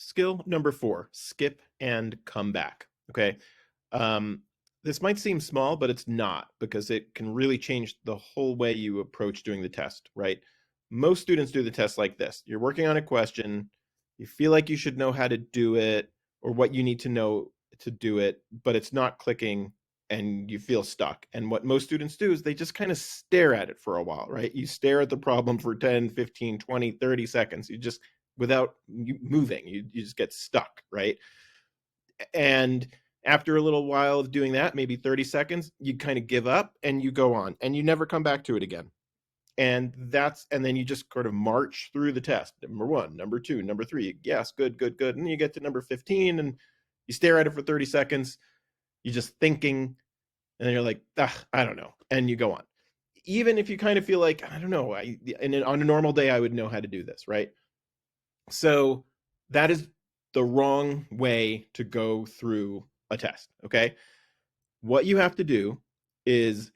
Skill number 4, skip and come back. Okay. Um, this might seem small, but it's not, because it can really change the whole way you approach doing the test, right? Most students do the test like this. You're working on a question, you feel like you should know how to do it or what you need to know to do it, but it's not clicking and you feel stuck. And what most students do is they just kind of stare at it for a while, right? You stare at the problem for 10, 15, 20, 30 seconds. You just, without you moving, you just get stuck, right? And after a little while of doing that, maybe 30 seconds, you kind of give up and you go on and you never come back to it again. And then you just sort of march through the test. Number 1, number 2, number 3. Yes, good, good, good. And you get to number 15 and you stare at it for 30 seconds. You're just thinking, and then you're like, I don't know. And you go on. Even if you kind of feel like, I don't know, on a normal day, I would know how to do this, right? So that is the wrong way to go through a test, okay? What you have to do is,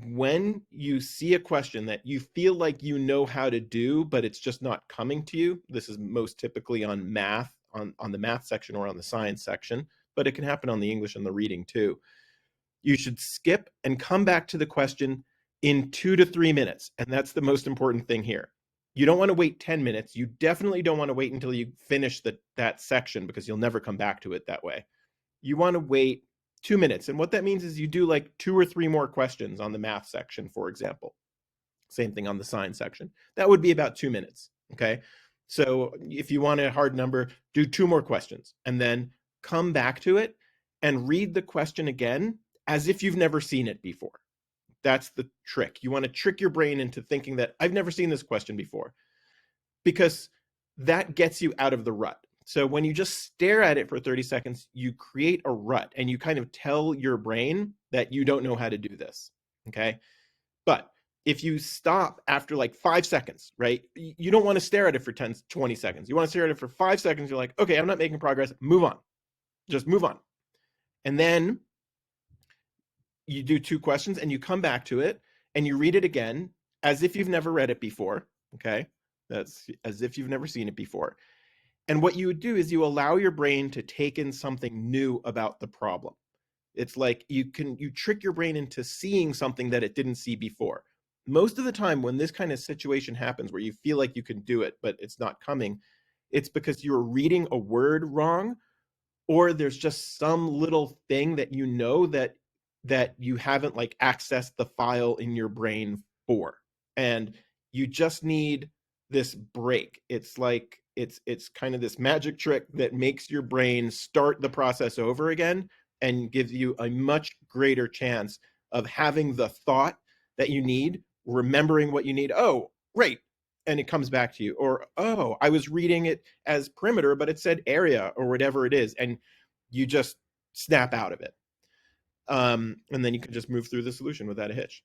when you see a question that you feel like you know how to do, but it's just not coming to you, this is most typically on math, on the math section or on the science section, but it can happen on the English and the reading too. You should skip and come back to the question in 2 to 3 minutes. And that's the most important thing here. You don't want to wait 10 minutes. You definitely don't want to wait until you finish that section, because you'll never come back to it that way. You want to wait 2 minutes. And what that means is you do like 2 or 3 more questions on the math section, for example. Same thing on the science section. That would be about 2 minutes. Okay. So if you want a hard number, do 2 more questions and then come back to it and read the question again as if you've never seen it before. That's the trick. You want to trick your brain into thinking that I've never seen this question before, because that gets you out of the rut. So when you just stare at it for 30 seconds, you create a rut and you kind of tell your brain that you don't know how to do this. Okay. But if you stop after like 5 seconds, right? You don't want to stare at it for 10, 20 seconds. You want to stare at it for 5 seconds. You're like, okay, I'm not making progress. Move on. Just move on. And then you do 2 questions and you come back to it and you read it again as if you've never read it before. Okay. That's as if you've never seen it before. And what you would do is you allow your brain to take in something new about the problem. It's like you trick your brain into seeing something that it didn't see before. Most of the time when this kind of situation happens where you feel like you can do it, but it's not coming, it's because you're reading a word wrong, or there's just some little thing that you know that you haven't like accessed the file in your brain for. And you just need this break. It's like it's kind of this magic trick that makes your brain start the process over again and gives you a much greater chance of having the thought that you need, remembering what you need. Oh, great. And it comes back to you. Or, oh, I was reading it as perimeter, but it said area or whatever it is. And you just snap out of it. And then you can just move through the solution without a hitch,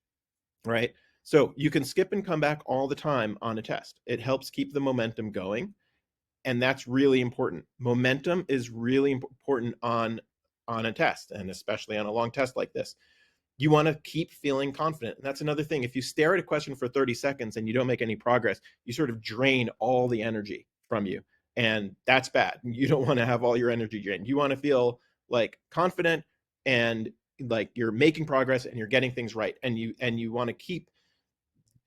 right? So you can skip and come back all the time on a test. It helps keep the momentum going, and that's really important. Momentum is really important on a test, and especially on a long test like this. You want to keep feeling confident. And that's another thing. If you stare at a question for 30 seconds and you don't make any progress, you sort of drain all the energy from you. And that's bad. You don't want to have all your energy drained. You want to feel like confident and like you're making progress and you're getting things right. And you want to keep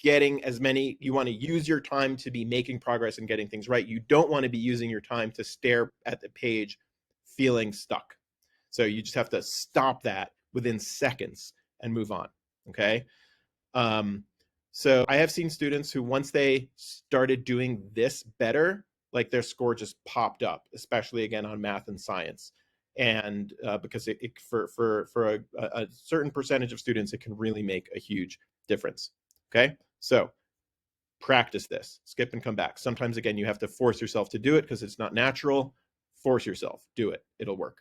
getting as many, you want to use your time to be making progress and getting things right. You don't want to be using your time to stare at the page feeling stuck. So you just have to stop that within seconds and move on. Okay. Um, so I have seen students who, once they started doing this better, like their score just popped up, especially again on math and science. And because for a certain percentage of students, it can really make a huge difference. Okay. So practice this, skip and come back. Sometimes, again, you have to force yourself to do it because it's not natural. Force yourself, do it. It'll work.